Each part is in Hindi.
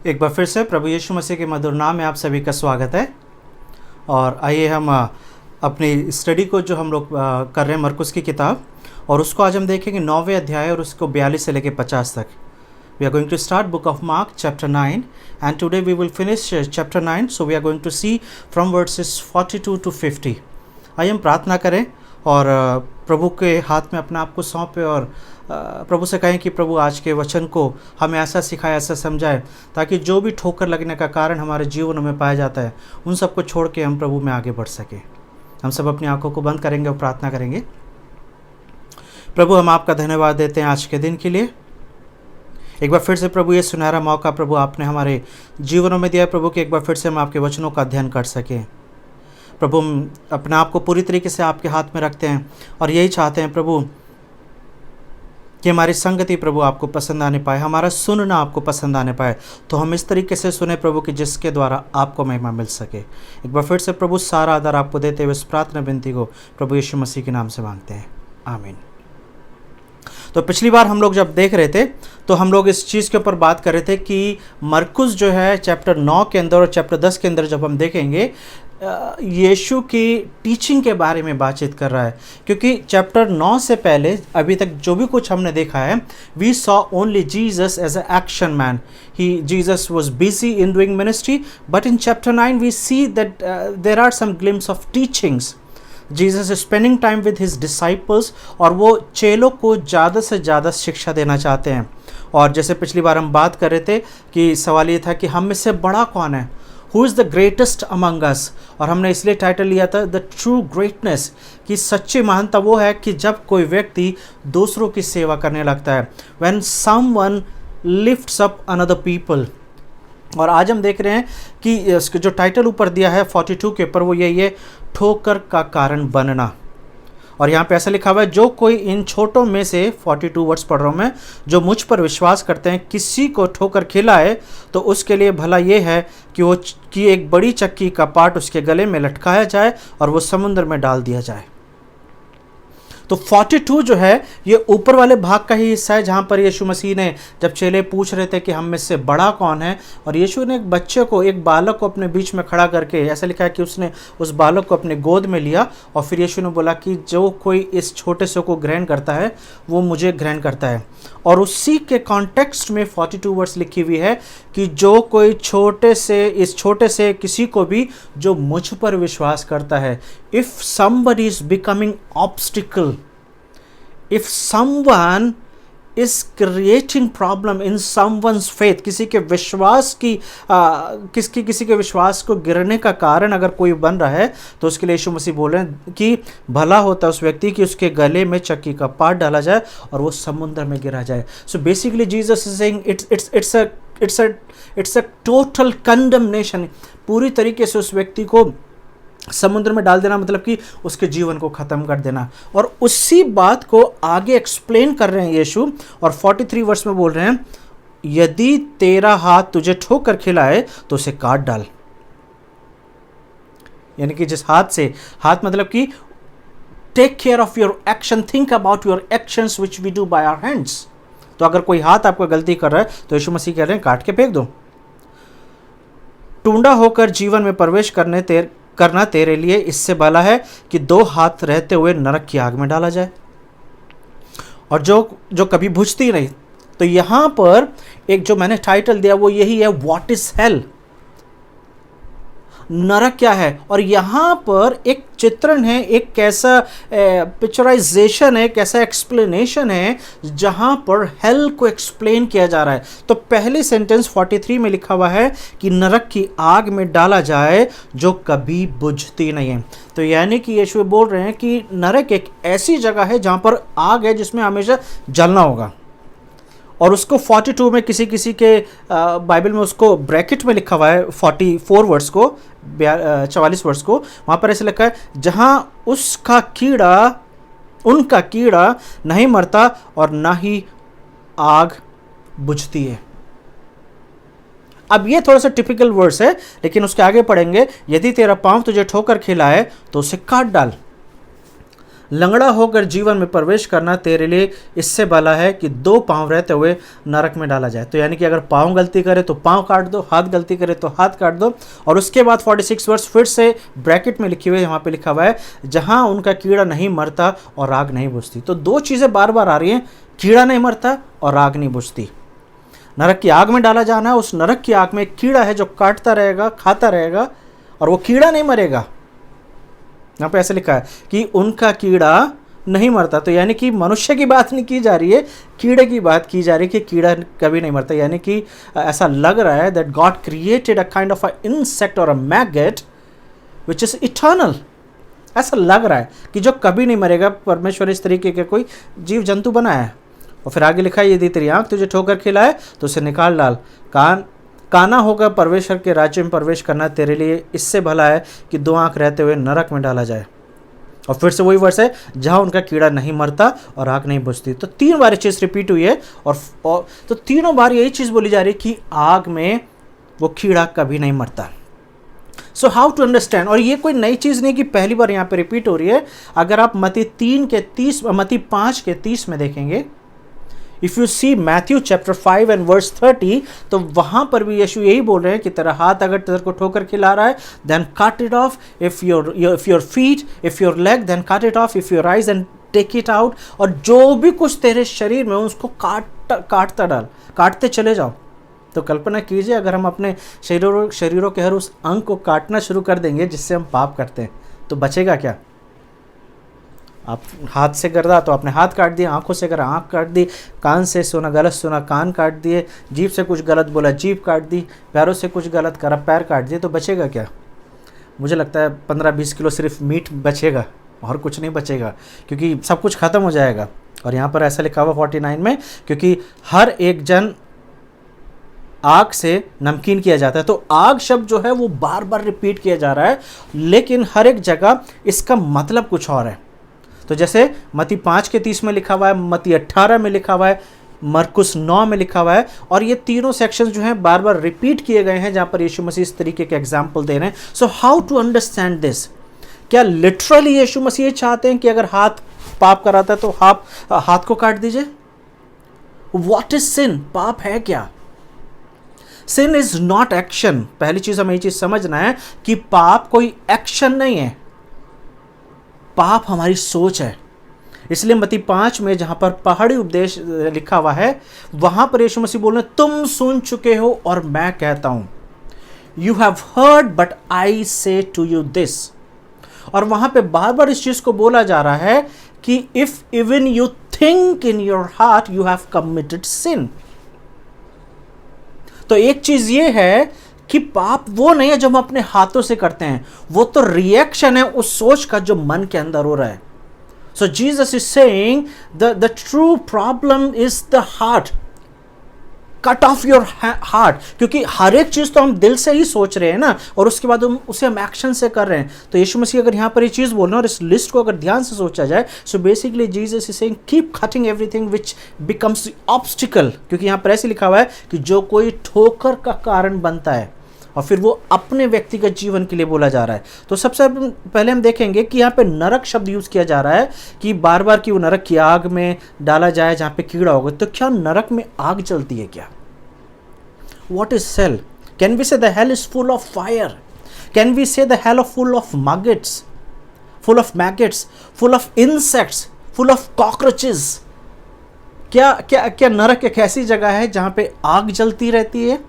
एक बार फिर से प्रभु यीशु मसीह के मधुर नाम में आप सभी का स्वागत है। और आइए हम अपनी स्टडी को जो हम लोग कर रहे हैं मरकुस की किताब, और उसको आज हम देखेंगे 9वें अध्याय और उसको 42 से लेकर 50 तक। We are going to start book of Mark chapter 9 and today we will finish chapter 9। So we are going to see from verses 42 to 50। आइए हम प्रार्थना करें और प्रभु के हाथ में अपना आप को सौंपे और प्रभु से कहें कि प्रभु आज के वचन को हमें ऐसा सिखाए, ऐसा समझाए, ताकि जो भी ठोकर लगने का कारण हमारे जीवन में पाया जाता है उन सबको छोड़ के हम प्रभु में आगे बढ़ सके। हम सब अपनी आंखों को बंद करेंगे और प्रार्थना करेंगे। प्रभु, हम आपका धन्यवाद देते हैं आज के दिन के लिए। एक बार फिर से प्रभु ये सुनहरा मौका प्रभु आपने हमारे जीवनों में दिया प्रभु कि एक बार फिर से हम आपके वचनों का अध्ययन कर सकें। प्रभु, हम अपने आप को पूरी तरीके से आपके हाथ में रखते हैं और यही चाहते हैं प्रभु कि हमारी संगति प्रभु आपको पसंद आने पाए, हमारा सुनना आपको पसंद आने पाए। तो हम इस तरीके से सुने प्रभु कि जिसके द्वारा आपको महिमा मिल सके। एक बार फिर से प्रभु सारा आदर आपको देते हुए इस प्रार्थना विनती को प्रभु यीशु मसीह के नाम से मांगते हैं, आमीन। तो पिछली बार हम लोग जब देख रहे थे तो हम लोग इस चीज़ के ऊपर बात कर रहे थे कि मरकुस जो है चैप्टर 9 के अंदर और चैप्टर 10 के अंदर जब हम देखेंगे यीशु की टीचिंग के बारे में बातचीत कर रहा है, क्योंकि चैप्टर 9 से पहले अभी तक जो भी कुछ हमने देखा है, we saw only Jesus as a action man. Jesus was busy in doing ministry, but in chapter 9 we see that there are some glimpse of teachings. Jesus is spending time with his disciples और वो चेलों को ज़्यादा से ज़्यादा शिक्षा देना चाहते हैं। और जैसे पिछली बार हम बात कर रहे थे कि सवाल ये था कि हम में से बड़ा कौन है, who is the greatest among us. और हमने इसलिए टाइटल लिया था द ट्रू ग्रेटनेस, कि सच्ची महानता वो है कि जब कोई व्यक्ति दूसरों की सेवा करने लगता है, when someone lifts up another people. और आज हम देख रहे हैं कि इसके जो टाइटल ऊपर दिया है 42 के ऊपर वो यही है, ठोकर का कारण बनना। और यहाँ पे ऐसा लिखा हुआ है, जो कोई इन छोटों में से 42 वर्ड्स पढ़ रहा हूँ मैं, जो मुझ पर विश्वास करते हैं, किसी को ठोकर खिलाए तो उसके लिए भला ये है कि एक बड़ी चक्की का पाट उसके गले में लटकाया जाए और वो समुद्र में डाल दिया जाए। तो 42 जो है ये ऊपर वाले भाग का ही हिस्सा है, जहाँ पर यीशु मसीह ने जब चेले पूछ रहे थे कि हम में से बड़ा कौन है, और यीशु ने एक बच्चे को, एक बालक को अपने बीच में खड़ा करके, ऐसा लिखा है कि उसने उस बालक को अपने गोद में लिया और फिर यीशु ने बोला कि जो कोई इस छोटे से को ग्रहण करता है वो मुझे ग्रहण करता है। और उसी के कॉन्टेक्स्ट में 42 वर्स लिखी हुई है कि जो कोई इस छोटे से किसी को भी जो मुझ पर विश्वास करता है, if somebody is becoming obstacle, if someone is creating problem in someone's faith, किसी के विश्वास की किसी के विश्वास को गिरने का कारण अगर कोई बन रहा है, तो उसके लिए यीशु मसीह बोल रहे हैं कि भला होता है उस व्यक्ति की उसके गले में चक्की का पाट डाला जाए और वो समुद्र में गिरा जाए। सो basically Jesus is saying it's a total condemnation, पूरी तरीके से उस व्यक्ति को समुद्र में डाल देना, मतलब कि उसके जीवन को ख़त्म कर देना। और उसी बात को आगे एक्सप्लेन कर रहे हैं यीशु, और 43 वर्ष में बोल रहे हैं, यदि तेरा हाथ तुझे ठोकर खिलाए तो उसे काट डाल। यानी कि जिस हाथ मतलब कि take care of your action, think about your actions which we do by our hands. तो अगर कोई हाथ आपको गलती कर रहा है तो यीशु मसीह कह रहे हैं काट के फेंक दो। टूंडा होकर जीवन में प्रवेश करना तेरे लिए इससे भला है कि 2 हाथ रहते हुए नरक की आग में डाला जाए, और जो कभी बुझती नहीं। तो यहां पर एक जो मैंने टाइटल दिया वो यही है, व्हाट इज हेल, नरक क्या है। और यहाँ पर एक चित्रण है, एक कैसा पिक्चराइजेशन है, कैसा एक्सप्लेनेशन है, जहाँ पर हेल को एक्सप्लेन किया जा रहा है। तो पहले सेंटेंस 43 में लिखा हुआ है कि नरक की आग में डाला जाए जो कभी बुझती नहीं है। तो यानी कि यीशु बोल रहे हैं कि नरक एक ऐसी जगह है जहाँ पर आग है जिसमें हमेशा जलना होगा। और उसको 42 में किसी के बाइबल में उसको ब्रैकेट में लिखा हुआ है, 44 वर्ड्स को, 44 वर्ड्स को, वहाँ पर ऐसे लिखा है, जहाँ उनका कीड़ा नहीं मरता और ना ही आग बुझती है। अब ये थोड़ा सा टिपिकल वर्ड्स है, लेकिन उसके आगे पढ़ेंगे, यदि तेरा पाँव तुझे ठोकर खिलाए तो उसे काट डाल। लंगड़ा होकर जीवन में प्रवेश करना तेरे लिए इससे भला है कि 2 पाँव रहते हुए नरक में डाला जाए। तो यानी कि अगर पाँव गलती करे तो पाँव काट दो, हाथ गलती करे तो हाथ काट दो। और उसके बाद 46 वर्ष फिर से ब्रैकेट में लिखी हुई है, वहाँ पे लिखा हुआ है जहाँ उनका कीड़ा नहीं मरता और आग नहीं बुझती। तो 2 चीज़ें बार बार आ रही हैं, कीड़ा नहीं मरता और आग नहीं बुझती। नरक की आग में डाला जाना है, उस नरक की आग में एक कीड़ा है जो काटता रहेगा, खाता रहेगा और वो कीड़ा नहीं मरेगा। यहाँ पे ऐसे लिखा है कि उनका कीड़ा नहीं मरता। तो यानी कि मनुष्य की बात नहीं की जा रही है, कीड़े की बात की जा रही है कि कीड़ा कभी नहीं मरता। यानी कि ऐसा लग रहा है that God created a kind of a insect और अ मैगेट विच इज इटर्नल। ऐसा लग रहा है कि जो कभी नहीं मरेगा, परमेश्वर इस तरीके के कोई जीव जंतु बनाया है। और फिर आगे लिखा है यदि तेरी आँख तुझे ठोकर खिलाए तो उसे निकाल डाल, काना होकर परमेश्वर के राज्य में प्रवेश करना तेरे लिए इससे भला है कि 2 आंख रहते हुए नरक में डाला जाए। और फिर से वही वर्ष है जहाँ उनका कीड़ा नहीं मरता और आग नहीं बुझती। तो 3 बार ये चीज़ रिपीट हुई है और तो तीनों बार यही चीज़ बोली जा रही है कि आग में वो कीड़ा कभी नहीं मरता। So how to understand. और ये कोई नई चीज़ नहीं कि पहली बार यहाँ पे रिपीट हो रही है। अगर आप मत्ती 5 के 30 में देखेंगे, if you see Matthew chapter 5 and verse 30, तो वहाँ पर भी यीशु यही बोल रहे हैं कि तेरा हाथ अगर तेरे को ठोकर खिला रहा है then cut it off, if your feet, if your leg then cut it off, if your eyes then take it out. और जो भी कुछ तेरे शरीर में उसको काटते चले जाओ। तो कल्पना कीजिए अगर हम अपने शरीरों के हर उस अंग को काटना शुरू कर देंगे जिससे हम पाप करते हैं, तो बचेगा क्या? आप हाथ से गर्दा तो आपने हाथ काट दिया, आंखों से करा आंख काट दी, कान से सुना गलत सुना कान काट दिए, जीभ से कुछ गलत बोला जीभ काट दी, पैरों से कुछ गलत करा पैर काट दिए, तो बचेगा क्या? मुझे लगता है 15-20 किलो सिर्फ मीट बचेगा और कुछ नहीं बचेगा, क्योंकि सब कुछ ख़त्म हो जाएगा। और यहाँ पर ऐसा लिखा हुआ 49 में, क्योंकि हर एक जन आग से नमकीन किया जाता है। तो आग शब्द जो है वो बार बार रिपीट किया जा रहा है, लेकिन हर एक जगह इसका मतलब कुछ और है। तो जैसे मत्ती 5 के 30 में लिखा हुआ है, मत्ती 18 में लिखा हुआ है, मरकुस 9 में लिखा हुआ है, और ये तीनों सेक्शंस जो हैं बार बार रिपीट किए गए हैं जहाँ पर यीशु मसीह इस तरीके के एग्जाम्पल दे रहे हैं। So how to understand this? क्या लिटरली यीशु मसीह चाहते हैं कि अगर हाथ पाप कराता है तो हाथ को काट दीजिए? व्हाट इज सिन? पाप है क्या? सिन इज नॉट एक्शन। पहली चीज हमें ये चीज समझना है कि पाप कोई एक्शन नहीं है, पाप हमारी सोच है। इसलिए मत्ती 5 में जहां पर पहाड़ी उपदेश लिखा हुआ है, वहां पर यीशु मसीह बोल रहे तुम सुन चुके हो और मैं कहता हूं, you have heard but I से टू यू दिस। और वहां पे बार बार इस चीज को बोला जा रहा है कि if even you think in your heart you have committed sin. तो एक चीज ये है कि पाप वो नहीं है जो हम अपने हाथों से करते हैं, वो तो रिएक्शन है उस सोच का जो मन के अंदर हो रहा है। So Jesus is saying the true problem is the heart. Cut off your heart, क्योंकि हर एक चीज तो हम दिल से ही सोच रहे हैं ना, और उसके बाद हम एक्शन से कर रहे हैं। तो यीशु मसीह अगर यहाँ पर ये चीज बोलना और इस लिस्ट को अगर ध्यान से सोचा जाए, सो basically Jesus is saying keep cutting everything which becomes obstacle, क्योंकि यहाँ पर ऐसे लिखा हुआ है कि जो कोई ठोकर का कारण बनता है, और फिर वो अपने व्यक्तिगत जीवन के लिए बोला जा रहा है। तो सबसे पहले हम देखेंगे कि यहाँ पे नरक शब्द यूज किया जा रहा है कि बार बार कि वो नरक की आग में डाला जाए जहाँ पे कीड़ा होगा। तो क्या नरक में आग जलती है क्या? What is hell? Can we say the hell is full of fire? Can we say the hell is full of maggots, full of insects, full of cockroaches? क्या नरक एक ऐसी जगह है जहाँ पे आग जलती रहती है?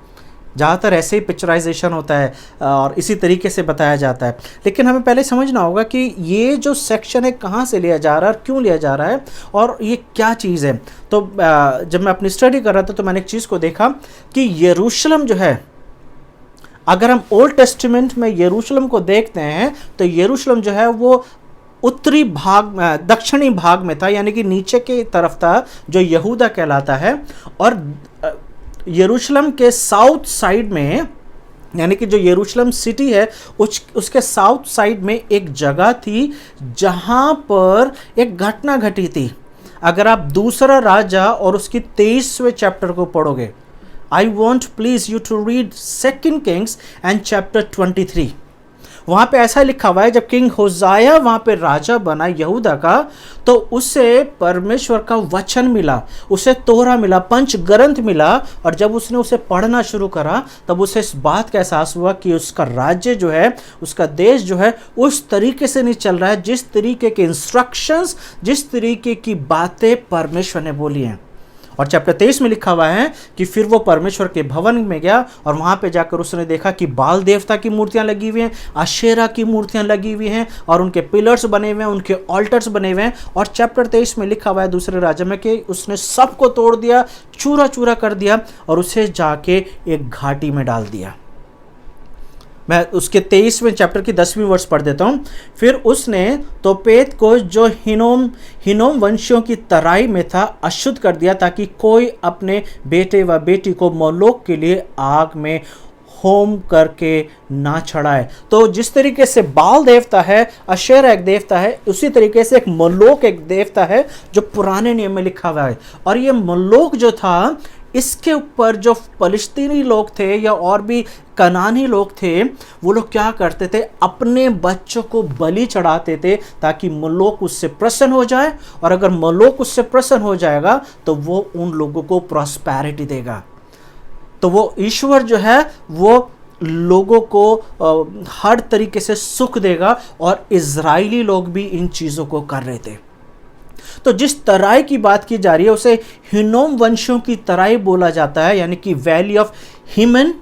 ज़्यादातर ऐसे ही पिक्चराइजेशन होता है और इसी तरीके से बताया जाता है। लेकिन हमें पहले समझना होगा कि ये जो सेक्शन है कहाँ से लिया जा रहा है और क्यों लिया जा रहा है और ये क्या चीज़ है। तो जब मैं अपनी स्टडी कर रहा था तो मैंने एक चीज़ को देखा कि यरूशलेम जो है, अगर हम ओल्ड टेस्टामेंट में यरूशलेम को देखते हैं तो यरूशलेम जो है वो उत्तरी भाग दक्षिणी भाग में था, यानी कि नीचे की तरफ था, जो यहूदा कहलाता है। और यरूशलेम के साउथ साइड में, यानी कि जो यरूशलेम सिटी है उसके साउथ साइड में एक जगह थी जहां पर एक घटना घटी थी। अगर आप दूसरा राजा और उसकी 23वें चैप्टर को पढ़ोगे, I want please you to read 2 kings and chapter 23। वहाँ पे ऐसा लिखा हुआ है, जब किंग होजाया वहाँ पे राजा बना यहूदा का, तो उसे परमेश्वर का वचन मिला, उसे तोरा मिला, पंच ग्रंथ मिला, और जब उसने उसे पढ़ना शुरू करा तब उसे इस बात का एहसास हुआ कि उसका राज्य जो है, उसका देश जो है, उस तरीके से नहीं चल रहा है जिस तरीके के इंस्ट्रक्शंस, जिस तरीके की बातें परमेश्वर ने बोली हैं। और चैप्टर 23 में लिखा हुआ है कि फिर वो परमेश्वर के भवन में गया और वहाँ पे जाकर उसने देखा कि बाल देवता की मूर्तियाँ लगी हुई हैं, अशेरा की मूर्तियाँ लगी हुई हैं, और उनके पिलर्स बने हुए हैं, उनके ऑल्टर्स बने हुए हैं। और चैप्टर 23 में लिखा हुआ है दूसरे राज्य में कि उसने सबको तोड़ दिया, चूरा चूरा कर दिया, और उसे जाके एक घाटी में डाल दिया। मैं उसके 23वें चैप्टर की 10वीं वर्ष पढ़ देता हूँ। फिर उसने तोपेत को, जो हिनोम वंशियों की तराई में था, अशुद्ध कर दिया, ताकि कोई अपने बेटे व बेटी को मोलोक के लिए आग में होम करके ना चढ़ाए। तो जिस तरीके से बाल देवता है, अशेरा एक देवता है, उसी तरीके से एक मोलोक एक देवता है जो पुराने नियम में लिखा हुआ है। और ये मोलोक जो था, इसके ऊपर जो फलस्तीनी लोग थे या और भी कनानी लोग थे, वो लोग क्या करते थे, अपने बच्चों को बलि चढ़ाते थे ताकि मोलोक उससे प्रसन्न हो जाए, और अगर मोलोक उससे प्रसन्न हो जाएगा तो वो उन लोगों को प्रॉस्पेरिटी देगा। तो वो ईश्वर जो है वो लोगों को हर तरीके से सुख देगा, और इजरायली लोग भी इन चीज़ों को कर रहे थे। तो जिस तराई की बात की जा रही है उसे हिनोम वंशियों की तराई बोला जाता है, यानी कि वैली ऑफ हीमन,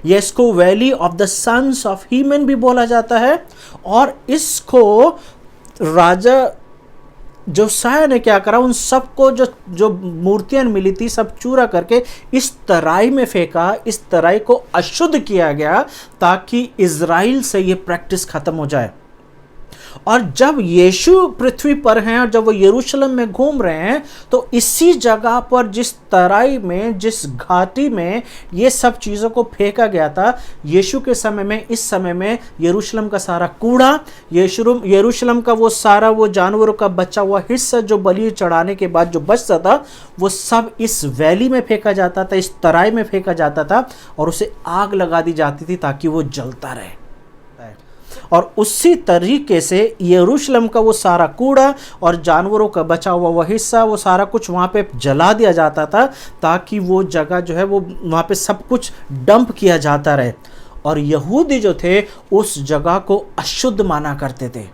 या इसको valley of the sons of Hinnom भी बोला जाता है। और इसको राजा जोसाया ने क्या करा, उन सबको जो मूर्तियां मिली थी सब चूरा करके इस तराई में फेंका, इस तराई को अशुद्ध किया गया ताकि इजराइल से ये प्रैक्टिस खत्म हो जाए। और जब यीशु पृथ्वी पर हैं और जब वो यरूशलेम में घूम रहे हैं, तो इसी जगह पर, जिस तराई में, जिस घाटी में ये सब चीज़ों को फेंका गया था, यीशु के समय में, इस समय में यरूशलेम का सारा कूड़ा, यरूशलेम का वो सारा वो जानवरों का बचा हुआ हिस्सा जो बलि चढ़ाने के बाद जो बचता था, वो सब इस वैली में फेंका जाता था, इस तराई में फेंका जाता था, और उसे आग लगा दी जाती थी ताकि वो जलता रहे। और उसी तरीके से यरूशलेम का वो सारा कूड़ा और जानवरों का बचा हुआ वो हिस्सा, वो सारा कुछ वहाँ पे जला दिया जाता था ताकि वो जगह जो है वो वहाँ पे सब कुछ डंप किया जाता रहे। और यहूदी जो थे उस जगह को अशुद्ध माना करते थे।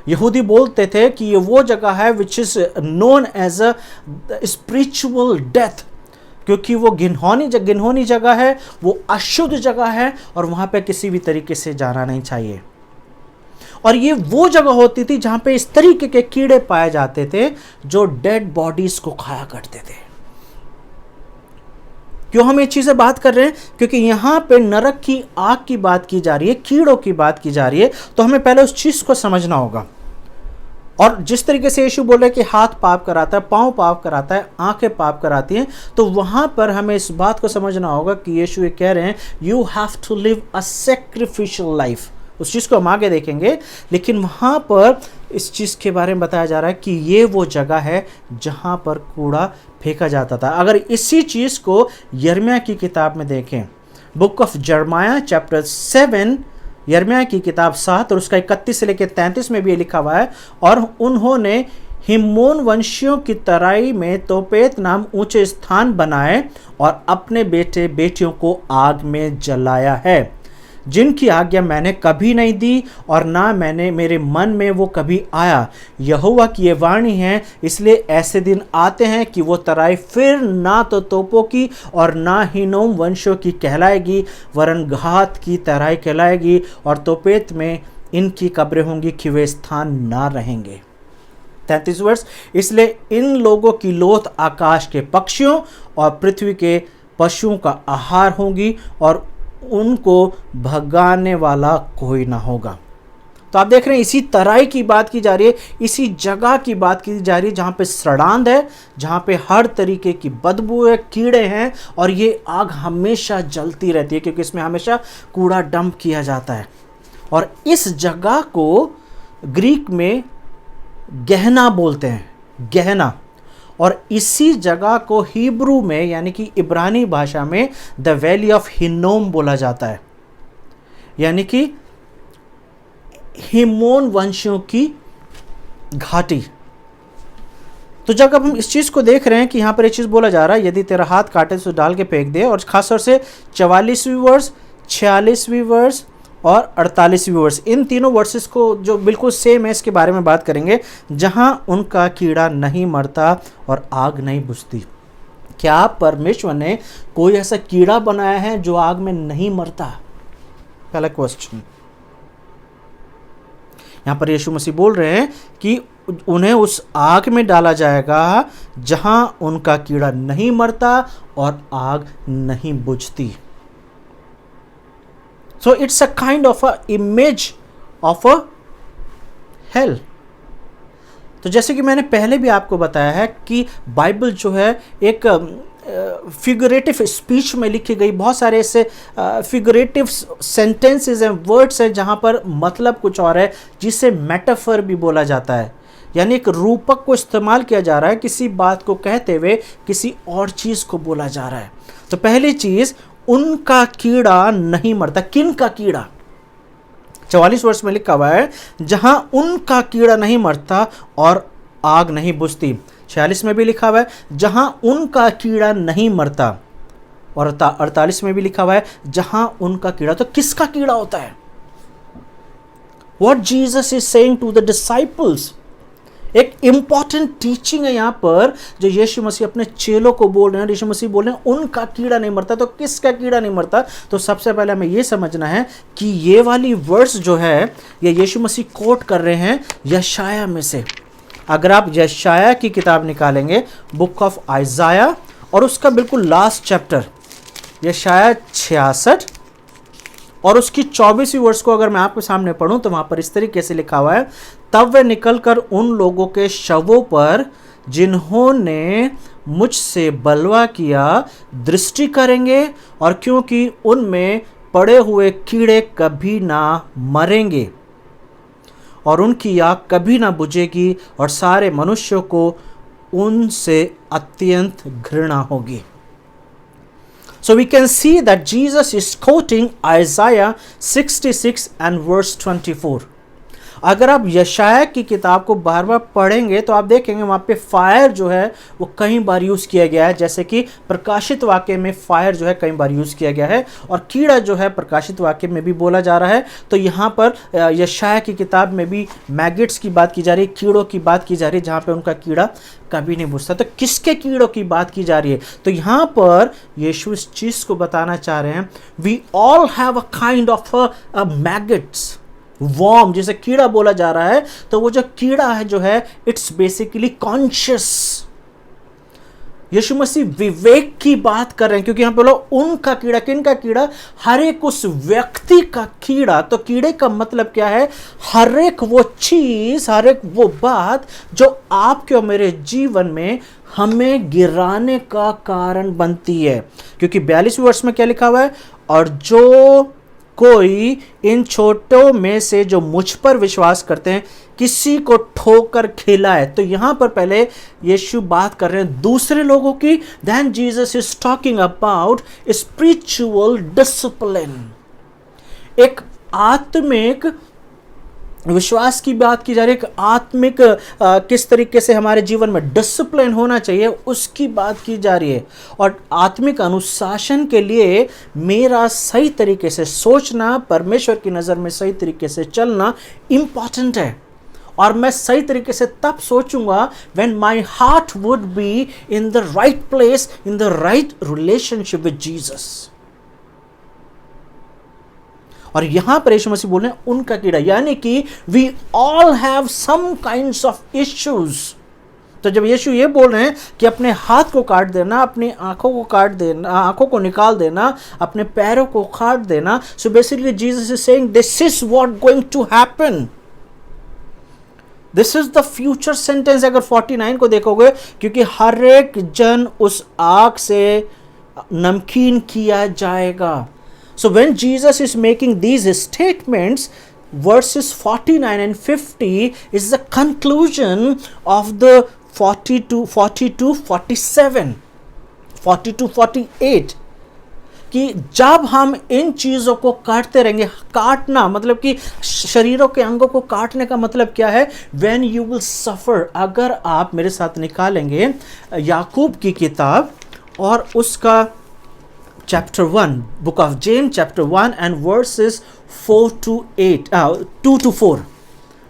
यहूदी बोलते थे कि ये वो जगह है which is known as a spiritual death, क्योंकि वो घिनौनी जगह है, वो अशुद्ध जगह है, और वहाँ पे किसी भी तरीके से जाना नहीं चाहिए। और ये वो जगह होती थी जहाँ पे इस तरीके के कीड़े पाए जाते थे जो डेड बॉडीज को खाया करते थे। क्यों हम ये चीज़ें बात कर रहे हैं? क्योंकि यहाँ पे नरक की आग की बात की जा रही है, कीड़ों की बात की जा रही है, तो हमें पहले उस चीज़ को समझना होगा। और जिस तरीके से यीशु बोले कि हाथ पाप कराता है, पाँव पाप कराता है, आंखें पाप कराती हैं, तो वहाँ पर हमें इस बात को समझना होगा कि यीशु ये कह रहे हैं, you have to live a sacrificial life. उस चीज़ को हम आगे देखेंगे, लेकिन वहाँ पर इस चीज़ के बारे में बताया जा रहा है कि ये वो जगह है जहाँ पर कूड़ा फेंका जाता था। अगर इसी चीज़ को यिर्मयाह की किताब में देखें, बुक ऑफ जर्माया चैप्टर 7, यिर्मयाह की किताब 7 और उसका 31 से लेकर 33 में भी ये लिखा हुआ है, और उन्होंने हिम्मोन वंशियों की तराई में तोपेत नाम ऊंचे स्थान बनाए और अपने बेटे बेटियों को आग में जलाया है, जिनकी आज्ञा मैंने कभी नहीं दी और ना मेरे मन में वो कभी आया। यहोवा की ये वाणी है, इसलिए ऐसे दिन आते हैं कि वो तराई फिर ना तो तोपों की और ना हिनोम वंशों की कहलाएगी, वरन घात की तराई कहलाएगी, और तोपेत में इनकी कब्रें होंगी कि वे स्थान ना रहेंगे। 33 वर्ष, इसलिए इन लोगों की लोथ आकाश के पक्षियों और पृथ्वी के पशुओं का आहार होगी और उनको भगाने वाला कोई ना होगा। तो आप देख रहे हैं इसी तराई की बात की जा रही है, इसी जगह की बात की जा रही है जहाँ पे सड़ांध है, जहाँ पे हर तरीके की बदबू है, कीड़े हैं, और ये आग हमेशा जलती रहती है क्योंकि इसमें हमेशा कूड़ा डंप किया जाता है। और इस जगह को ग्रीक में गहना बोलते हैं, गहना। और इसी जगह को हिब्रू में यानी कि इब्रानी भाषा में द वैली ऑफ हिन्नोम बोला जाता है। यानी कि हिमोन वंशियों की घाटी। तो जब हम इस चीज़ को देख रहे हैं कि यहाँ पर एक चीज़ बोला जा रहा है, यदि तेरा हाथ काटे तो डाल के फेंक दे, और खासतौर से 44वीं वर्स, 46वीं वर्स और 48वीं वर्स, इन तीनों वर्सेस को जो बिल्कुल सेम है इसके बारे में बात करेंगे, जहाँ उनका कीड़ा नहीं मरता और आग नहीं बुझती। क्या परमेश्वर ने कोई ऐसा कीड़ा बनाया है जो आग में नहीं मरता? पहला क्वेश्चन। यहाँ पर यीशु मसीह बोल रहे हैं कि उन्हें उस आग में डाला जाएगा जहां उनका कीड़ा नहीं मरता और आग नहीं बुझती। So it's a kind of a image of a hell. तो जैसे कि मैंने पहले भी आपको बताया है कि बाइबल जो है एक फिगरेटिव स्पीच में लिखी गई बहुत सारे ऐसे फिगरेटिव सेंटेंसेस एंड वर्ड्स हैं जहाँ पर मतलब कुछ और है, जिसे मेटाफर भी बोला जाता है, यानी एक रूपक को इस्तेमाल किया जा रहा है किसी बात को कहते हुए किसी और चीज़ को बोला जा रहा है। तो पहली चीज़, उनका कीड़ा नहीं मरता। किन का कीड़ा? 44 वर्ष में लिखा हुआ है जहां उनका कीड़ा नहीं मरता और आग नहीं बुझती। 46 में भी लिखा हुआ है जहां उनका कीड़ा नहीं मरता, और 48 में भी लिखा हुआ है जहां उनका कीड़ा। तो किसका कीड़ा होता है? What Jesus is saying to the disciples, एक इंपॉर्टेंट टीचिंग है यहाँ पर जो यीशु मसीह अपने चेलों को बोल रहे हैं। यीशु मसीह बोल रहे हैं उनका कीड़ा नहीं मरता। तो किसका कीड़ा नहीं मरता? तो सबसे पहले हमें ये समझना है कि ये वाली वर्स जो है ये यीशु मसीह कोट कर रहे हैं यशाया में से। अगर आप यशाया की किताब निकालेंगे, बुक ऑफ आइजाया, और उसका बिल्कुल लास्ट चैप्टर यशाया 66 और उसकी 24वीं वर्ष को अगर मैं आपके सामने पढ़ूं तो वहां पर इस तरीके से लिखा हुआ है, तब वे निकलकर उन लोगों के शवों पर जिन्होंने मुझसे बलवा किया दृष्टि करेंगे, और क्योंकि उनमें पड़े हुए कीड़े कभी ना मरेंगे और उनकी आग कभी ना बुझेगी, और सारे मनुष्यों को उनसे अत्यंत घृणा होगी। So we can see that Jesus is quoting Isaiah 66 and verse 24. अगर आप यशाया की किताब को बार बार पढ़ेंगे तो आप देखेंगे वहाँ पे फायर जो है वो कई बार यूज़ किया गया है, जैसे कि प्रकाशित वाक्य में फायर जो है कई बार यूज़ किया गया है, और कीड़ा जो है प्रकाशित वाक्य में भी बोला जा रहा है। तो यहाँ पर यशाया की किताब में भी मैगेट्स की बात की जा रही है, कीड़ों की बात की जा रही है, जहाँ पे उनका कीड़ा कभी नहीं बुझता। तो किसके कीड़ों की बात की जा रही है? तो यहाँ पर यीशु इस चीज़ को बताना चाह रहे हैं, we all have a kind of a maggots, worm, जिसे कीड़ा बोला जा रहा है। तो वो जो कीड़ा है जो है इट्स बेसिकली कॉन्शियस। यीशु मसीह विवेक की बात कर रहे हैं, क्योंकि यहां पे बोला उनका कीड़ा। किनका कीड़ा? हर एक उस व्यक्ति का कीड़ा। तो कीड़े का मतलब क्या है? हर एक वो चीज, हर एक वो बात जो आपके और मेरे जीवन में हमें गिराने का कारण बनती है। क्योंकि 42वें वर्ष में क्या लिखा हुआ है? और जो कोई इन छोटों में से जो मुझ पर विश्वास करते हैं किसी को ठोकर खिलाए। तो यहां पर पहले यीशु बात कर रहे हैं दूसरे लोगों की। Then Jesus is talking about spiritual discipline, एक आत्मिक विश्वास की बात की जा रही है। एक आत्मिक किस तरीके से हमारे जीवन में डिसिप्लिन होना चाहिए उसकी बात की जा रही है। और आत्मिक अनुशासन के लिए मेरा सही तरीके से सोचना, परमेश्वर की नज़र में सही तरीके से चलना इम्पॉर्टेंट है। और मैं सही तरीके से तब सोचूंगा when my heart would be in the right place, in the right relationship with Jesus. और यहां पर यीशु मसीह बोल रहे हैं उनका कीड़ा, यानी कि we all have some kinds of issues. तो जब यीशु ये बोल रहे हैं कि अपने हाथ को काट देना, अपनी आंखों को काट देना, आंखों को निकाल देना, अपने पैरों को काट देना, so basically Jesus is saying this is what going to happen. This is the future sentence. अगर 49 को देखोगे, क्योंकि हर एक जन उस आग से नमकीन किया जाएगा। So when Jesus is making these statements, verses 49 and 50 is the conclusion of the 42, 47, 48. कि जब हम इन चीज़ों को काटते रहेंगे, काटना मतलब कि शरीरों के अंगों को काटने का मतलब क्या है? When you will suffer. अगर आप मेरे साथ निकालेंगे याकूब की किताब और उसका chapter 1, book of James chapter 1 and versus 4 to 8, 2 to 4,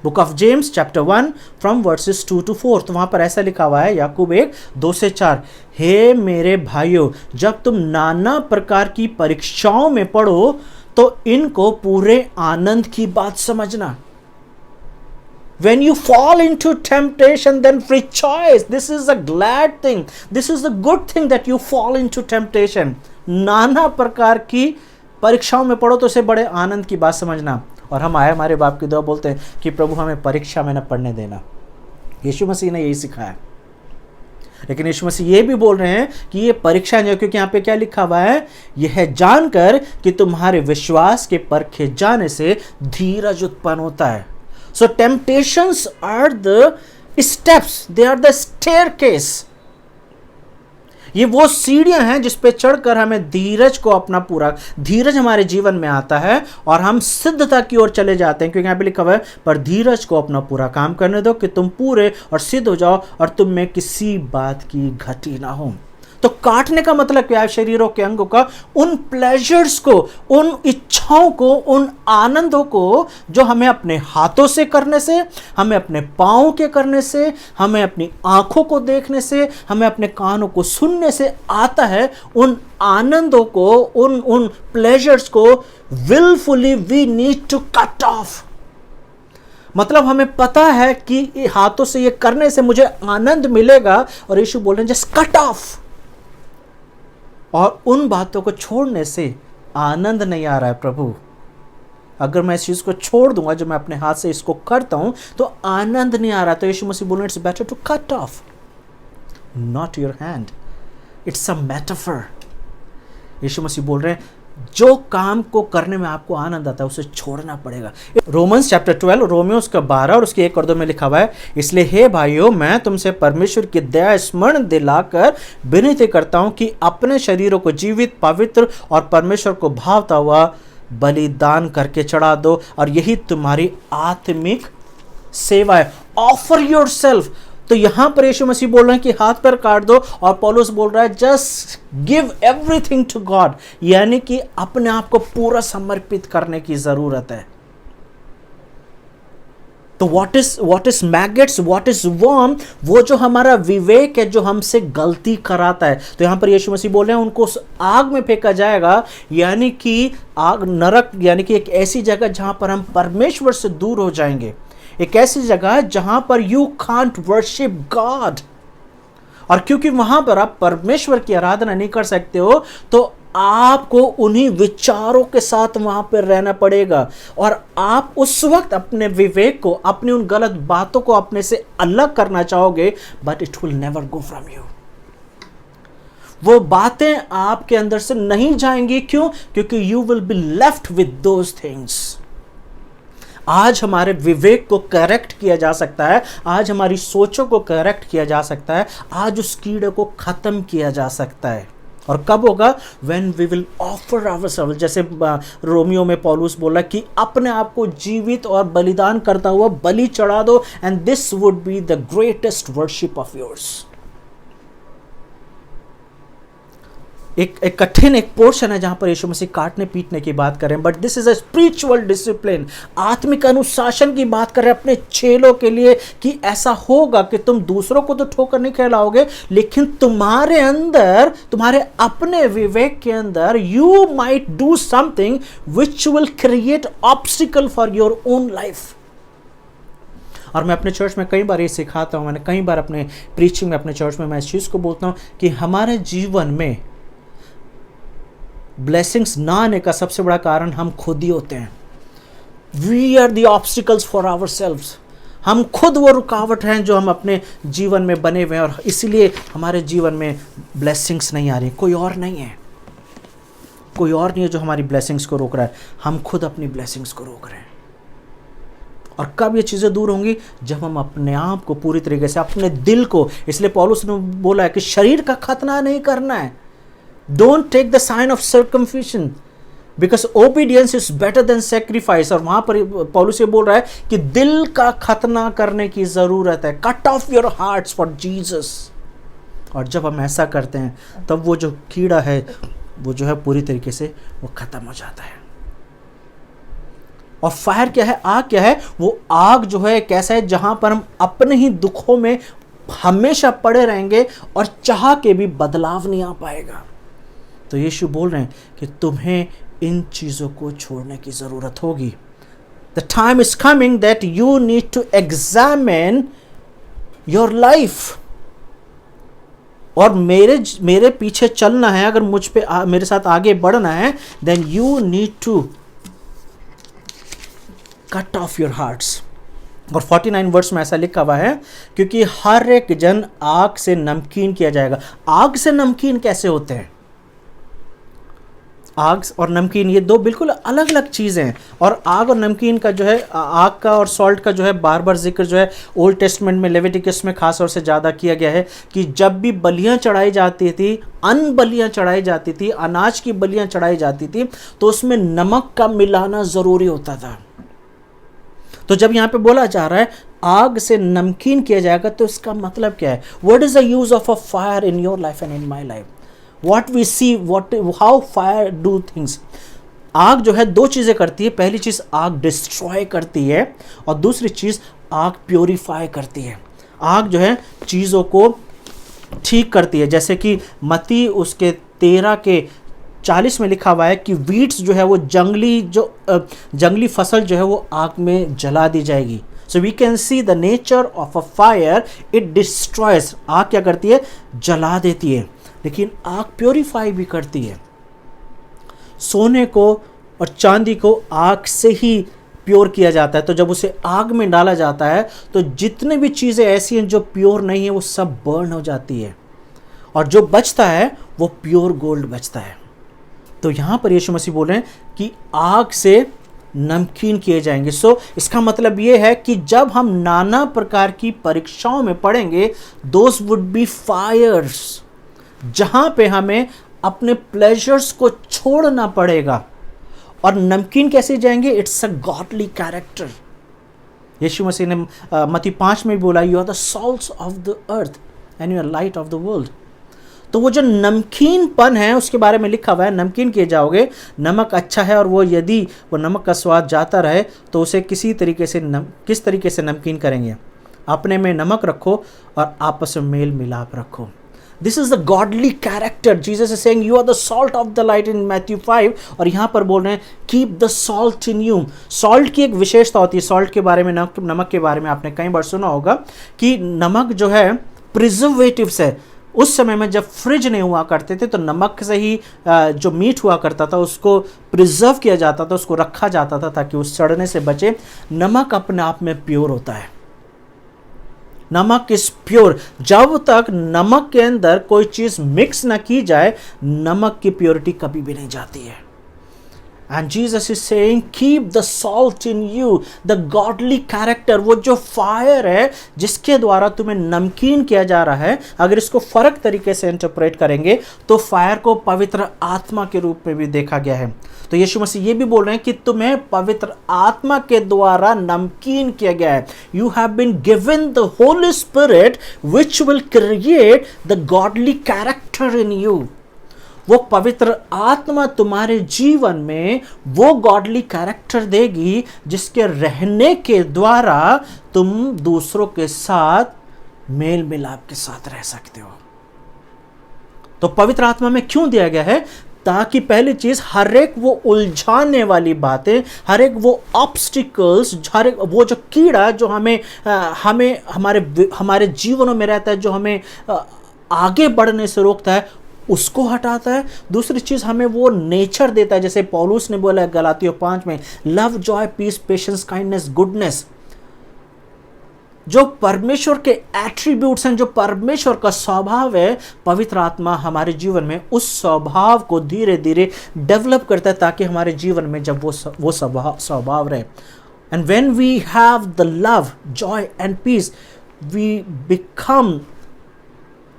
book of James chapter 1 from versus 2 to 4। तो वहाँ पर ऐसा लिखा हुआ है, याकूब 1 2 से 4, हे मेरे भाइयों, जब तुम नाना प्रकार की परीक्षाओं में पढ़ो तो इनको पूरे आनंद की बात समझना। When you fall into temptation, then rejoice. This is a glad thing. This is a good thing that you fall into temptation. नाना प्रकार की परीक्षाओं में पढ़ो तो उसे बड़े आनंद की बात समझना। और हम आए हमारे बाप की दुआ बोलते हैं कि प्रभु हमें परीक्षा में न पढ़ने देना। यीशु मसीह ने यही सिखाया। लेकिन यीशु मसीह ये भी बोल रहे हैं कि ये परीक्षा नहीं, क्योंकि यहाँ पे क्या लिखा हुआ है? यह जानकर कि तुम्हारे विश्वास के परखे जाने से धीरज उत्पन्न होता है। So temptations are the steps, they are the staircase. ये वो सीढ़ियां हैं जिस पे चढ़कर हमें धीरज को अपना पूरा, धीरज हमारे जीवन में आता है और हम सिद्धता की ओर चले जाते हैं। क्योंकि यहाँ पे लिखा हुआ है, पर धीरज को अपना पूरा काम करने दो कि तुम पूरे और सिद्ध हो जाओ और तुम में किसी बात की घटी ना हो। तो काटने का मतलब क्या है? शरीरों के अंगों का उन प्लेजर्स को, उन इच्छाओं को, उन आनंदों को जो हमें अपने हाथों से करने से, हमें अपने पाँव के करने से, हमें अपनी आंखों को देखने से, हमें अपने कानों को सुनने से आता है, उन आनंदों को, उन प्लेजर्स को willfully we need to cut off. मतलब हमें पता है कि हाथों से ये करने से मुझे आनंद मिलेगा और यीशु बोल रहे हैं जस्ट कट ऑफ। और उन बातों को छोड़ने से आनंद नहीं आ रहा है। प्रभु, अगर मैं इस चीज़ को छोड़ दूंगा, जो मैं अपने हाथ से इसको करता हूं, तो आनंद नहीं आ रहा। तो यीशु मसीह बोल रहे हैं it's better to cut off, not your hand, it's a metaphor. यीशु मसीह बोल रहे हैं जो काम को करने में आपको आनंद आता है उसे छोड़ना पड़ेगा। रोमन्स चैप्टर 12, रोमियो उसका 12 और उसके 1 और 2 में लिखा हुआ है, इसलिए हे भाइयों, मैं तुमसे परमेश्वर की दया स्मरण दिलाकर विनती करता हूं कि अपने शरीरों को जीवित, पवित्र और परमेश्वर को भावता हुआ बलिदान करके चढ़ा दो, और यही तुम्हारी आत्मिक सेवा है। Offer yourself. तो यहां पर यीशु मसीह बोल रहे हैं कि हाथ पैर काट दो, और पौलुस बोल रहा है just give everything to God, यानी कि अपने आप को पूरा समर्पित करने की जरूरत है। तो what is maggots, what is worm? वो जो हमारा विवेक है, जो हमसे गलती कराता है। तो यहां पर यीशु मसीह बोल रहे हैं उनको उस आग में फेंका जाएगा, यानी कि आग, नरक, यानी कि एक ऐसी जगह जहां पर हम परमेश्वर से दूर हो जाएंगे, एक ऐसी जगह जहां पर यू कांट वर्शिप गॉड। और क्योंकि वहां पर आप परमेश्वर की आराधना नहीं कर सकते हो, तो आपको उन्हीं विचारों के साथ वहां पर रहना पड़ेगा, और आप उस वक्त अपने विवेक को, अपनी उन गलत बातों को अपने से अलग करना चाहोगे, but it will never go from you. वो बातें आपके अंदर से नहीं जाएंगी। क्यों? क्योंकि you will be left with those things. आज हमारे विवेक को करेक्ट किया जा सकता है, आज हमारी सोचों को करेक्ट किया जा सकता है, आज उस कीड़े को खत्म किया जा सकता है। और कब होगा? When we will offer ourselves, जैसे रोमियो में पौलुस बोला कि अपने आप को जीवित और बलिदान करता हुआ बलि चढ़ा दो, and this would be the greatest worship of yours। एक कठिन एक पोर्शन है जहां पर यीशु मसीह काटने पीटने की बात करें, but this is a spiritual discipline, आत्मिक अनुशासन की बात करें अपने चेलों के लिए, कि ऐसा होगा कि तुम दूसरों को तो ठोकर नहीं खिलाओगे, लेकिन तुम्हारे अंदर, तुम्हारे अपने विवेक के अंदर, you might do something which will create obstacle for your own life. और मैं अपने चर्च में कई बार ये सिखाता हूं, मैंने कई बार अपने प्रीचिंग में, अपने चर्च में मैं इस चीज को बोलता हूं कि हमारे जीवन में ब्लेसिंग्स ना आने का सबसे बड़ा कारण हम खुद ही होते हैं। We are the obstacles for ourselves. हम खुद वो रुकावट हैं जो हम अपने जीवन में बने हुए हैं, और इसीलिए हमारे जीवन में ब्लेसिंग्स नहीं आ रही। कोई और नहीं है, कोई और नहीं है जो हमारी ब्लेसिंग्स को रोक रहा है, हम खुद अपनी ब्लेसिंग्स को रोक रहे हैं। और कब ये चीज़ें दूर होंगी? जब हम अपने आप को पूरी तरीके से, अपने दिल को, इसलिए पौलुस ने बोला है कि शरीर का खतना नहीं करना है, don't take the sign of circumcision because obedience is better than sacrifice. और वहां पर पौलुस ये बोल रहा है कि दिल का खतना करने की जरूरत है। Cut off your hearts for Jesus. और जब हम ऐसा करते हैं तब वो जो कीड़ा है वो जो है पूरी तरीके से वो खत्म हो जाता है। और फायर क्या है, आग क्या है? वो आग जो है कैसा है, जहां पर हम अपने ही दुखों में हमेशा पड़े रहेंगे और चाह के भी बदलाव नहीं आ पाएगा। तो यीशु बोल रहे हैं कि तुम्हें इन चीजों को छोड़ने की जरूरत होगी। The time is coming that you need to examine your life. और मेरे पीछे चलना है, अगर मुझ पे मेरे साथ आगे बढ़ना है, then you need to cut off your hearts. और 49 वर्स में ऐसा लिखा हुआ है, क्योंकि हर एक जन आग से नमकीन किया जाएगा। आग से नमकीन कैसे होते हैं? आग और नमकीन ये दो बिल्कुल अलग अलग चीज़ें हैं। और आग और नमकीन का जो है, आग का और सॉल्ट का जो है बार बार जिक्र जो है ओल्ड टेस्टमेंट में, लेविटिकस में खास तौर से ज़्यादा किया गया है कि जब भी बलियां चढ़ाई जाती थी, अन्न बलियां चढ़ाई जाती थी, अनाज की बलियां चढ़ाई जाती थी, तो उसमें नमक का मिलाना ज़रूरी होता था। तो जब यहाँ पे बोला जा रहा है आग से नमकीन किया जाएगा, तो इसका मतलब क्या है? What is the use of a fire in your life and in my life? What we see, how fire do things. आग जो है दो चीजें करती है। पहली चीज आग डिस्ट्रॉय करती है और दूसरी चीज आग प्योरीफाई करती है। आग जो है चीजों को ठीक करती है। जैसे कि मत्ती उसके 13 के 40 में लिखा हुआ है कि वीड्स जो है वो जंगली फसल जो है वो आग में जला दी जाएगी। So we can see the nature of a fire, it destroys. आग क्या करती है? जला देती है। लेकिन आग प्योरीफाई भी करती है। सोने को और चांदी को आग से ही प्योर किया जाता है। तो जब उसे आग में डाला जाता है तो जितने भी चीज़ें ऐसी हैं जो प्योर नहीं है वो सब बर्न हो जाती है, और जो बचता है वो प्योर गोल्ड बचता है। तो यहाँ पर यीशु मसीह बोल रहे हैं कि आग से नमकीन किए जाएंगे। सो इसका मतलब ये है कि जब हम नाना प्रकार की परीक्षाओं में पड़ेंगे, दोज वुड बी फायर्स, जहां पे हमें अपने प्लेजर्स को छोड़ना पड़ेगा। और नमकीन कैसे जाएंगे? It's a godly character. यीशु मसीह ने मत्ती 5 में भी बोला, you are the salts of the earth and you are light of the world. तो वो जो नमकीनपन है उसके बारे में लिखा हुआ है, नमकीन किए जाओगे। नमक अच्छा है और वो यदि वो नमक का स्वाद जाता रहे तो उसे किस तरीके से नमकीन करेंगे? अपने में नमक रखो और आपस में मेल मिलाप रखो। This is the godly character. Jesus is saying you are the salt of the light in Matthew 5, और यहाँ पर बोल रहे हैं keep the salt in you. Salt की एक विशेषता होती है। सॉल्ट के बारे में, नमक के बारे में आपने कई बार सुना होगा कि नमक जो है प्रिजर्वेटिव्स है। उस समय में जब फ्रिज नहीं हुआ करते थे तो नमक से ही जो मीट हुआ करता था उसको प्रिजर्व किया जाता था, उसको रखा जाता था ताकि उस सड़ने से बचे। नमक अपने आप में प्योर होता है। नमक इज प्योर। जब तक नमक के अंदर कोई चीज मिक्स ना की जाए, नमक की प्योरिटी कभी भी नहीं जाती है। And Jesus is saying keep the salt in you, the godly character. वो जो फायर है जिसके द्वारा तुम्हें नमकीन किया जा रहा है, अगर इसको फर्क तरीके से इंटरप्रेट करेंगे तो फायर को पवित्र आत्मा के रूप में भी देखा गया है। तो यीशु मसीह ये भी बोल रहे हैं कि तुम्हें पवित्र आत्मा के द्वारा नमकीन किया गया है। You have been given the holy spirit which will create the godly character in you. वो पवित्र आत्मा तुम्हारे जीवन में वो गॉडली कैरेक्टर देगी जिसके रहने के द्वारा तुम दूसरों के साथ मेल मिलाप के साथ रह सकते हो। तो पवित्र आत्मा में क्यों दिया गया है? ताकि पहली चीज, हर एक वो उलझाने वाली बातें, हर एक वो ऑब्स्टिकल्स, हर एक वो जो कीड़ा जो हमें हमारे जीवनों में रहता है, जो हमें आगे बढ़ने से रोकता है, उसको हटाता है। दूसरी चीज, हमें वो नेचर देता है, जैसे पौलुस ने बोला है गलातियों 5 में, love, joy, peace, patience, kindness, goodness. जो परमेश्वर के एट्रीब्यूट्स हैं, जो परमेश्वर का स्वभाव है, पवित्र आत्मा हमारे जीवन में उस स्वभाव को धीरे धीरे डेवलप करता है ताकि हमारे जीवन में जब वो स्वभाव रहे। And when we have the love, joy and peace, we become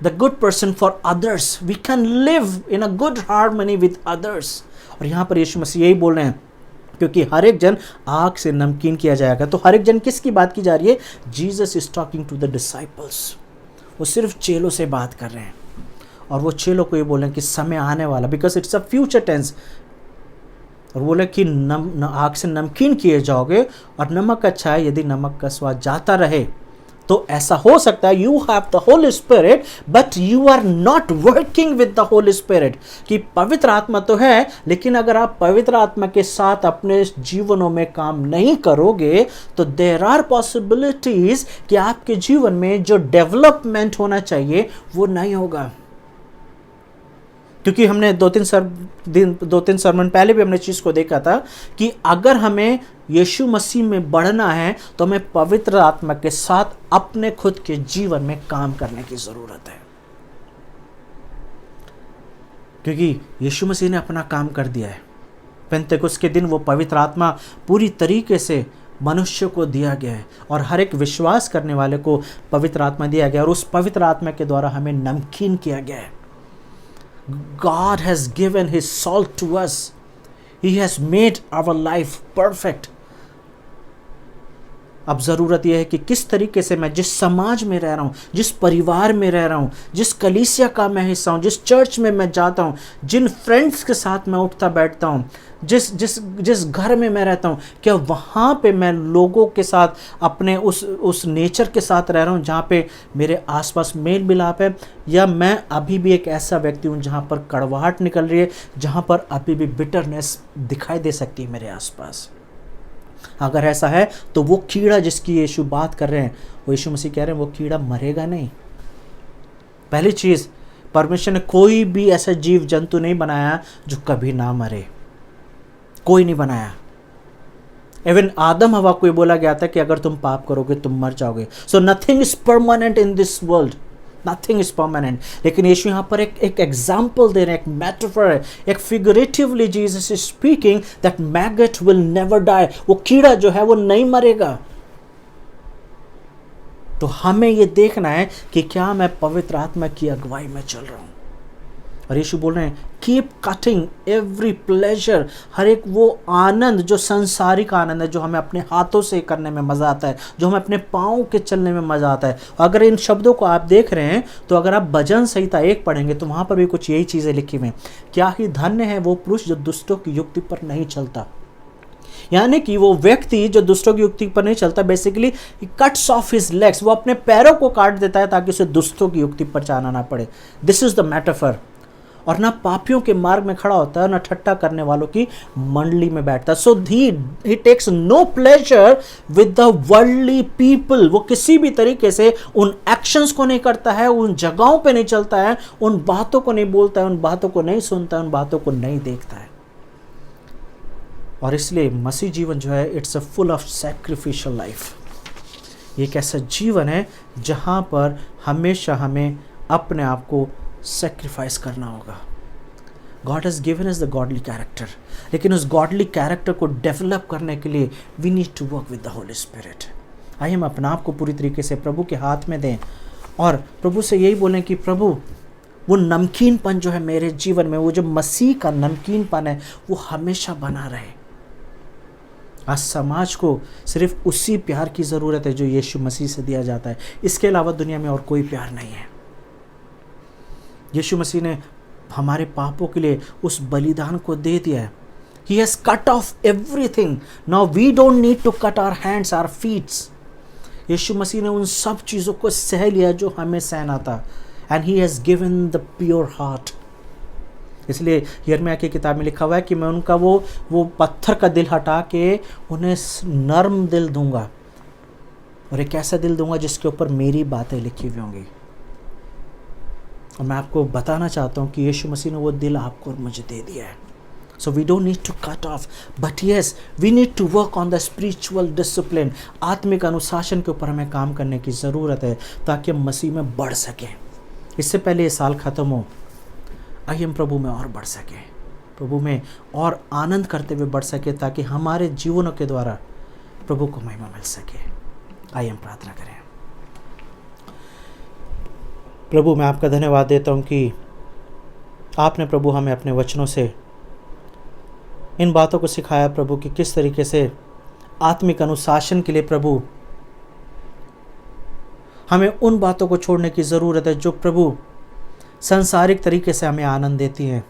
the good person for others, we can live in a good harmony with others. और यहाँ पर यीशु मसीह यही बोल रहे हैं, क्योंकि हर एक जन आग से नमकीन किया जाएगा। तो हर एक जन किसकी बात की जा रही है? Jesus is talking to the disciples. वो सिर्फ चेलों से बात कर रहे हैं, और वो चेलों को ये बोल रहे हैं कि समय आने वाला, because it's a future tense. और बोले कि आग से नमकीन किए जाओगे, और नमक अच्छा है यदि नमक का स्वाद जाता रहे। तो ऐसा हो सकता है you have the holy spirit but you are not working with the holy spirit, कि पवित्र आत्मा तो है, लेकिन अगर आप पवित्र आत्मा के साथ अपने जीवनों में काम नहीं करोगे तो देयर आर पॉसिबिलिटीज कि आपके जीवन में जो डेवलपमेंट होना चाहिए वो नहीं होगा। क्योंकि हमने दो तीन सरमन पहले भी हमने चीज़ को देखा था कि अगर हमें यीशु मसीह में बढ़ना है तो हमें पवित्र आत्मा के साथ अपने खुद के जीवन में काम करने की ज़रूरत है। क्योंकि यीशु मसीह ने अपना काम कर दिया है। पेंतेकुस्त के दिन वो पवित्र आत्मा पूरी तरीके से मनुष्य को दिया गया है, और हर एक विश्वास करने वाले को पवित्र आत्मा दिया गया, और उस पवित्र आत्मा के द्वारा हमें नमकीन किया गया है। God has given his salt to us. He has made our life perfect. अब ज़रूरत यह है कि किस तरीके से मैं जिस समाज में रह रहा हूँ, जिस परिवार में रह रहा हूँ, जिस कलीसिया का मैं हिस्सा हूँ, जिस चर्च में मैं जाता हूँ, जिन फ्रेंड्स के साथ मैं उठता बैठता हूँ, जिस घर में मैं रहता हूँ, क्या वहाँ पे मैं लोगों के साथ अपने उस नेचर के साथ रह रहा हूँ जहाँ पे मेरे आसपास मेल मिलाप है, या मैं अभी भी एक ऐसा व्यक्ति हूँ जहाँ पर कड़वाहट निकल रही है, जहाँ पर अभी भी बिटरनेस दिखाई दे सकती है मेरे आसपास। अगर ऐसा है तो वो कीड़ा जिसकी यीशु बात कर रहे हैं, वो यीशु मसीह कह रहे हैं वो कीड़ा मरेगा नहीं। पहली चीज़, परमेश्वर ने कोई भी ऐसा जीव जंतु नहीं बनाया जो कभी ना मरे, कोई नहीं बनाया। इवन आदम हवा को बोला गया था कि अगर तुम पाप करोगे तुम मर जाओगे। So nothing is permanent in this world, nothing is permanent. लेकिन यीशु यहाँ पर एक एग्जाम्पल दे रहे हैं, एक मेटाफर है, एक figuratively Jesus is speaking that maggot will never die. वो कीड़ा जो है वो नहीं मरेगा। तो हमें ये देखना है कि क्या मैं पवित्र आत्मा की अगुवाई में चल रहा हूं। और यीशु बोल रहे हैं कीप कटिंग एवरी प्लेजर, हर एक वो आनंद जो संसारिक आनंद है, जो हमें अपने हाथों से करने में मज़ा आता है, जो हमें अपने पाँव के चलने में मज़ा आता है। अगर इन शब्दों को आप देख रहे हैं तो अगर आप भजन संहिता 1 पढ़ेंगे तो वहाँ पर भी कुछ यही चीज़ें लिखी हुई हैं। क्या ही धन्य है वो पुरुष जो दुष्टों की युक्ति पर नहीं चलता। यानी कि वो व्यक्ति जो दुष्टों की युक्ति पर नहीं चलता, basically cuts of his legs, वो अपने पैरों को काट देता है ताकि उसे दुष्टों की युक्ति पर जाना ना पड़े। This is the metaphor. और ना पापियों के मार्ग में खड़ा होता है, ना ठट्टा करने वालों की मंडली में बैठता। So he takes no pleasure with the worldly people. वो किसी भी तरीके से उन एक्शंस को नहीं करता है, उन जगहों पे नहीं चलता है, उन बातों को नहीं बोलता है, उन बातों को नहीं सुनता है, उन बातों को नहीं देखता है। और इसलिए मसीह जीवन जो है it's a full of sacrificial life. ये एक ऐसा जीवन है जहाँ पर हमेशा हमें अपने आप को सेक्रीफाइस करना होगा। God has given us the godly character, लेकिन उस गॉडली कैरेक्टर को डेवलप करने के लिए we need to work with the holy spirit. आइए हम अपने आप को पूरी तरीके से प्रभु के हाथ में दें और प्रभु से यही बोलें कि प्रभु वो नमकीनपन जो है मेरे जीवन में, वो जो मसीह का नमकीनपन है वो हमेशा बना रहे। आज समाज को सिर्फ उसी प्यार की ज़रूरत है जो यीशु मसीह से दिया जाता है। इसके अलावा दुनिया में और कोई प्यार नहीं है। यीशु मसीह ने हमारे पापों के लिए उस बलिदान को दे दिया है। He has cut off everything. Now we don't need to cut our hands, our feet. यीशु मसीह ने उन सब चीज़ों को सह लिया जो हमें सहना था। And he has given the pure heart. इसलिए यिर्मयाह की किताब में लिखा हुआ है कि मैं उनका वो पत्थर का दिल हटा के उन्हें नर्म दिल दूंगा, और एक ऐसा दिल दूंगा जिसके ऊपर मेरी बातें लिखी हुई होंगी। और मैं आपको बताना चाहता हूँ कि यीशु मसीह ने वो दिल आपको और मुझे दे दिया है। So we don't need to cut off, but yes we need to work on the spiritual discipline. आत्मिक अनुशासन के ऊपर हमें काम करने की ज़रूरत है ताकि हम मसीह में बढ़ सकें। इससे पहले ये साल ख़त्म हो, आइए हम प्रभु में और बढ़ सकें, प्रभु में और आनंद करते हुए बढ़ सके, ताकि हमारे जीवनों के द्वारा प्रभु को महिमा मिल सके। आइए हम प्रार्थना करें। प्रभु मैं आपका धन्यवाद देता हूँ कि आपने प्रभु हमें अपने वचनों से इन बातों को सिखाया प्रभु कि किस तरीके से आत्मिक अनुशासन के लिए प्रभु हमें उन बातों को छोड़ने की ज़रूरत है जो प्रभु सांसारिक तरीके से हमें आनंद देती हैं,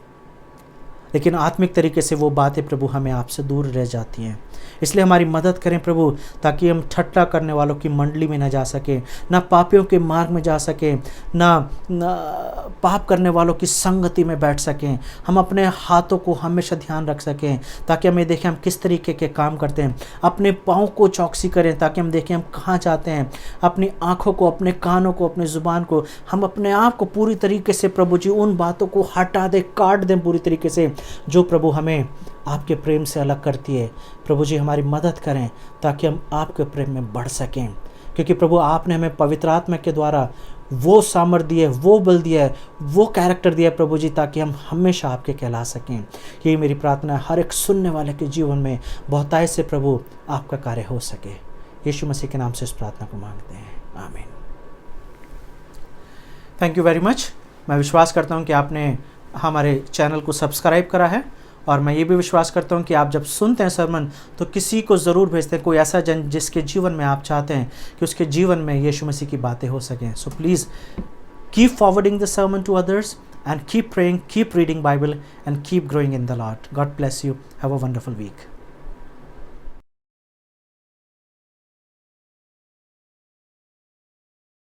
लेकिन आत्मिक तरीके से वो बातें प्रभु हमें आपसे दूर रह जाती हैं। इसलिए हमारी मदद करें प्रभु, ताकि हम ठट्टा करने वालों की मंडली में न जा सकें, ना पापियों के मार्ग में जा सकें, ना पाप करने वालों की संगति में बैठ सकें। हम अपने हाथों को हमेशा ध्यान रख सकें ताकि हमें देखें हम किस तरीके के काम करते हैं। अपने पाँव को चौकसी करें ताकि हम देखें हम कहाँ जाते हैं। अपनी आँखों को, अपने कानों को, अपनी ज़ुबान को, हम अपने आप को पूरी तरीके से प्रभु जी उन बातों को हटा दें, काट दें पूरी तरीके से जो प्रभु हमें आपके प्रेम से अलग करती है। प्रभु जी हमारी मदद करें ताकि हम आपके प्रेम में बढ़ सकें, क्योंकि प्रभु आपने हमें पवित्र आत्मा के द्वारा वो सामर्थ दिया है, वो बल दिया है, वो कैरेक्टर दिया है प्रभु जी, ताकि हम हमेशा आपके कहला सकें। यही मेरी प्रार्थना है, हर एक सुनने वाले के जीवन में बहुतायत से प्रभु आपका कार्य हो सके। यीशु मसीह के नाम से इस प्रार्थना को मांगते हैं, आमीन। Thank you very much. मैं विश्वास करता हूँ कि आपने हमारे चैनल को सब्सक्राइब करा है, और मैं ये भी विश्वास करता हूँ कि आप जब सुनते हैं सरमन तो किसी को ज़रूर भेजते हैं, कोई ऐसा जन जिसके जीवन में आप चाहते हैं कि उसके जीवन में यीशु मसीह की बातें हो सकें। So please keep forwarding the sermon to others and keep praying, keep reading Bible and keep growing in the Lord. God bless you. Have a wonderful week.